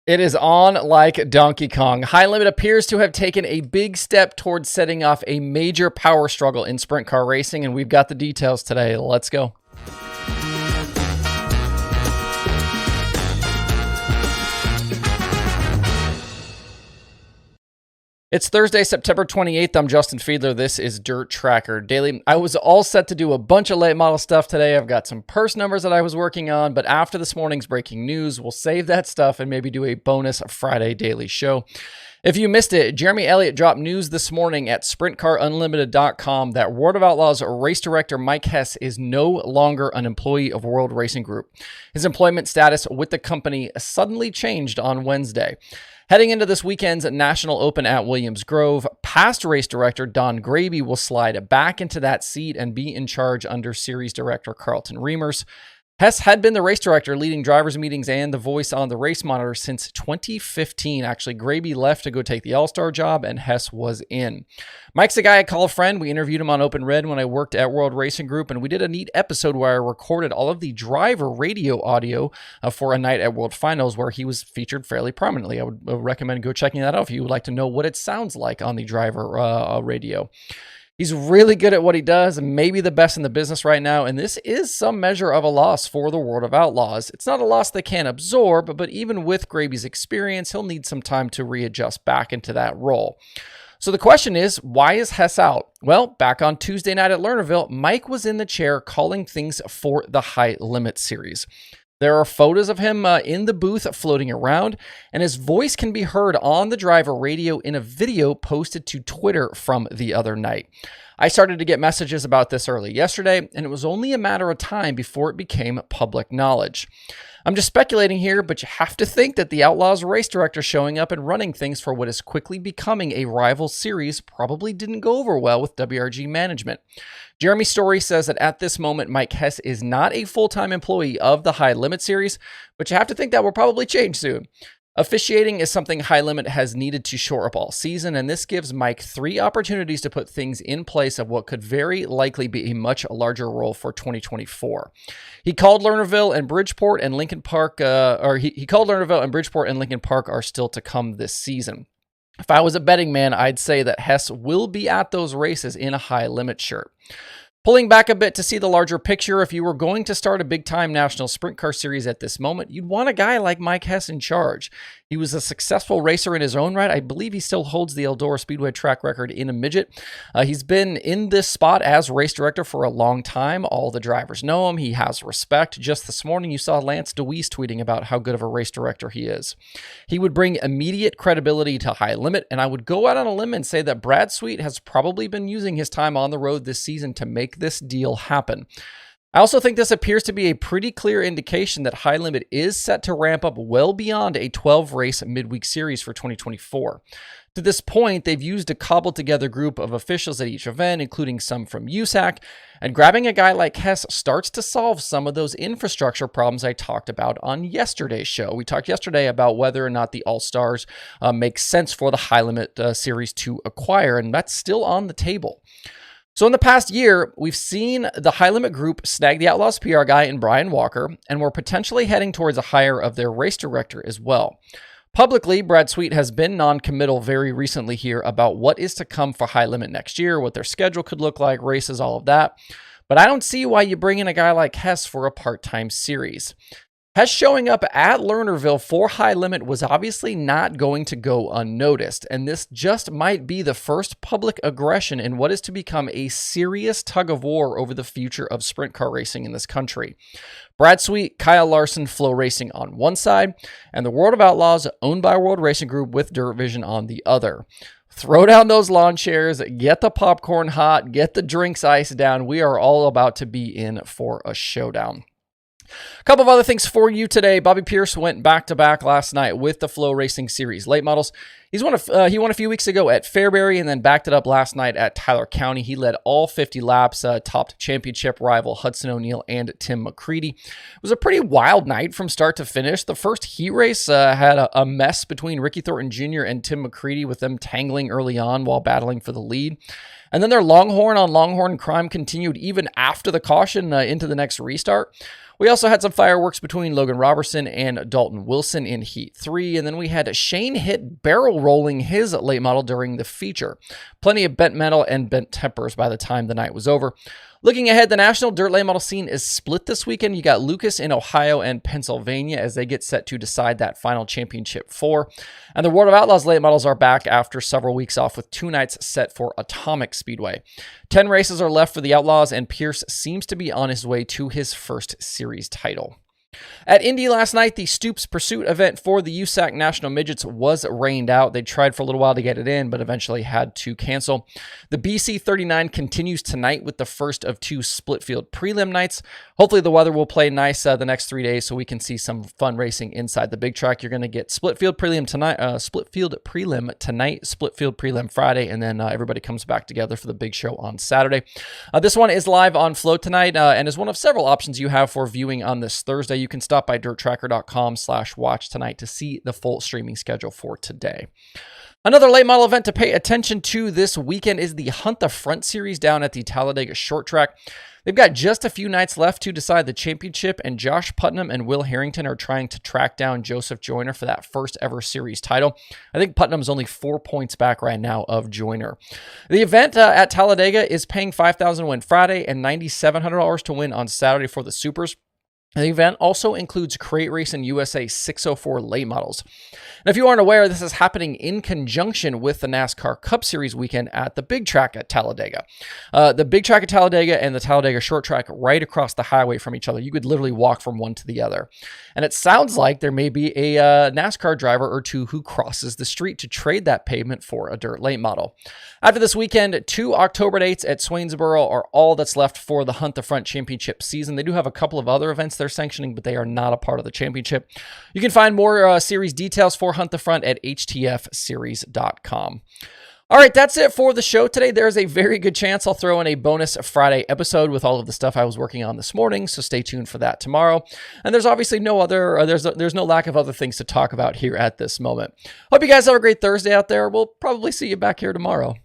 It is on like Donkey Kong. High Limit appears to have taken a big step towards setting off a major power struggle in sprint car racing, and we've got the details today. Let's go. It's Thursday, September 28th. I'm Justin Fiedler. This is DIRTRACKR Daily. I was all set to do a bunch of late model stuff today. I've got some purse numbers that I was working on, but after this morning's breaking news, we'll save that stuff and maybe do a bonus Friday daily show. If you missed it, Jeremy Elliott dropped news this morning at SprintCarUnlimited.com that World of Outlaws race director Mike Hess is no longer an employee of World Racing Group. His employment status with the company suddenly changed on Wednesday. Heading into this weekend's National Open at Williams Grove, past race director Don Graby will slide back into that seat and be in charge under series director Carlton Reimers. Hess had been the race director, leading drivers' meetings and the voice on the race monitor since 2015. Actually, Graby left to go take the All-Star job, and Hess was in. Mike's a guy I call a friend. We interviewed him on Open Red when I worked at World Racing Group, and we did a neat episode where I recorded all of the driver radio audio for a night at World Finals where he was featured fairly prominently. I would recommend go checking that out if you would like to know what it sounds like on the driver radio. He's really good at what he does, and maybe the best in the business right now, and this is some measure of a loss for the World of Outlaws. It's not a loss they can't absorb, but even with Graby's experience, he'll need some time to readjust back into that role. So the question is, why is Hess out? Well, back on Tuesday night at Lernerville, Mike was in the chair calling things for the High Limit series. There are photos of him in the booth floating around, and his voice can be heard on the driver radio in a video posted to Twitter from the other night. I started to get messages about this early yesterday, and it was only a matter of time before it became public knowledge. I'm just speculating here, but you have to think that the Outlaws race director showing up and running things for what is quickly becoming a rival series probably didn't go over well with WRG management. Jeremy's story says that at this moment, Mike Hess is not a full-time employee of the High Limit series, but you have to think that will probably change soon. Officiating is something High Limit has needed to shore up all season, and this gives Mike 3 opportunities to put things in place of what could very likely be a much larger role for 2024. He called Lernerville and Bridgeport and Lincoln Park, he called Lernerville and Bridgeport and Lincoln Park are still to come this season. If I was a betting man, I'd say that Hess will be at those races in a High Limit shirt. Pulling back a bit to see the larger picture, if you were going to start a big-time national sprint car series at this moment, you'd want a guy like Mike Hess in charge. He was a successful racer in his own right. I believe he still holds the Eldora Speedway track record in a midget. He's been in this spot as race director for a long time. All the drivers know him. He has respect. Just this morning, you saw Lance DeWeese tweeting about how good of a race director he is. He would bring immediate credibility to High Limit, and I would go out on a limb and say that Brad Sweet has probably been using his time on the road this season to make this deal happen. I also think this appears to be a pretty clear indication that High Limit is set to ramp up well beyond a 12-race midweek series for 2024. To this point, they've used a cobbled together group of officials at each event, including some from USAC, and grabbing a guy like Hess starts to solve some of those infrastructure problems I talked about on yesterday's show. We talked yesterday about whether or not the All-Stars make sense for the High Limit series to acquire, and that's still on the table. So in the past year, we've seen the High Limit group snag the Outlaws PR guy in Brian Walker, and we're potentially heading towards a hire of their race director as well. Publicly, Brad Sweet has been non-committal very recently here about what is to come for High Limit next year, what their schedule could look like, races, all of that. But I don't see why you bring in a guy like Hess for a part-time series. Hess showing up at Lernerville for High Limit was obviously not going to go unnoticed, and this just might be the first public aggression in what is to become a serious tug-of-war over the future of sprint car racing in this country. Brad Sweet, Kyle Larson, FloRacing on one side, and the World of Outlaws owned by World Racing Group with Dirt Vision on the other. Throw down those lawn chairs, get the popcorn hot, get the drinks iced down. We are all about to be in for a showdown. A couple of other things for you today. Bobby Pierce went back-to-back last night with the FloRacing Series late models. He won a few weeks ago at Fairbury and then backed it up last night at Tyler County. He led all 50 laps, topped championship rival Hudson O'Neal and Tim McCready. It was a pretty wild night from start to finish. The first heat race had a mess between Ricky Thornton Jr. and Tim McCready, with them tangling early on while battling for the lead. And then their Longhorn on Longhorn crime continued even after the caution into the next restart. We also had some fireworks between Logan Robertson and Dalton Wilson in Heat 3, and then we had Shane Hitt barrel rolling his late model during the feature. Plenty of bent metal and bent tempers by the time the night was over. Looking ahead, the national dirt late model scene is split this weekend. You got Lucas in Ohio and Pennsylvania as they get set to decide that final championship 4. And the World of Outlaws late models are back after several weeks off with 2 nights set for Atomic Speedway. 10 races are left for the Outlaws, and Pierce seems to be on his way to his first series title. At Indy last night, the Stoops Pursuit event for the USAC National Midgets was rained out. They tried for a little while to get it in, but eventually had to cancel. The BC39 continues tonight with the first of 2 split field prelim nights. Hopefully the weather will play nice the next 3 days so we can see some fun racing inside the big track. You're going to get split field prelim tonight, split field prelim Friday, and then everybody comes back together for the big show on Saturday. This one is live on Flow tonight and is one of several options you have for viewing on this Thursday. You can stop by DIRTRACKR.com/watch tonight to see the full streaming schedule for today. Another late model event to pay attention to this weekend is the Hunt the Front Series down at the Talladega Short Track. They've got just a few nights left to decide the championship, and Josh Putnam and Will Harrington are trying to track down Joseph Joyner for that first ever series title. I think Putnam's only 4 points back right now of Joyner. The event at Talladega is paying $5,000 to win Friday and $9,700 to win on Saturday for the Supers. The event also includes Crate Racing USA 604 late models. And if you aren't aware, this is happening in conjunction with the NASCAR Cup Series weekend at the Big Track at Talladega. The Big Track at Talladega and the Talladega Short Track right across the highway from each other. You could literally walk from one to the other. And it sounds like there may be a NASCAR driver or two who crosses the street to trade that pavement for a dirt late model. After this weekend, 2 October dates at Swainsboro are all that's left for the Hunt the Front Championship season. They do have a couple of other events they're sanctioning, but they are not a part of the championship. You can find more series details for Hunt the Front at htfseries.com. All right, that's it for the show today. There's a very good chance I'll throw in a bonus Friday episode with all of the stuff I was working on this morning, so stay tuned for that tomorrow. And there's obviously there's no lack of other things to talk about here at this moment. Hope you guys have a great Thursday out there. We'll probably see you back here tomorrow.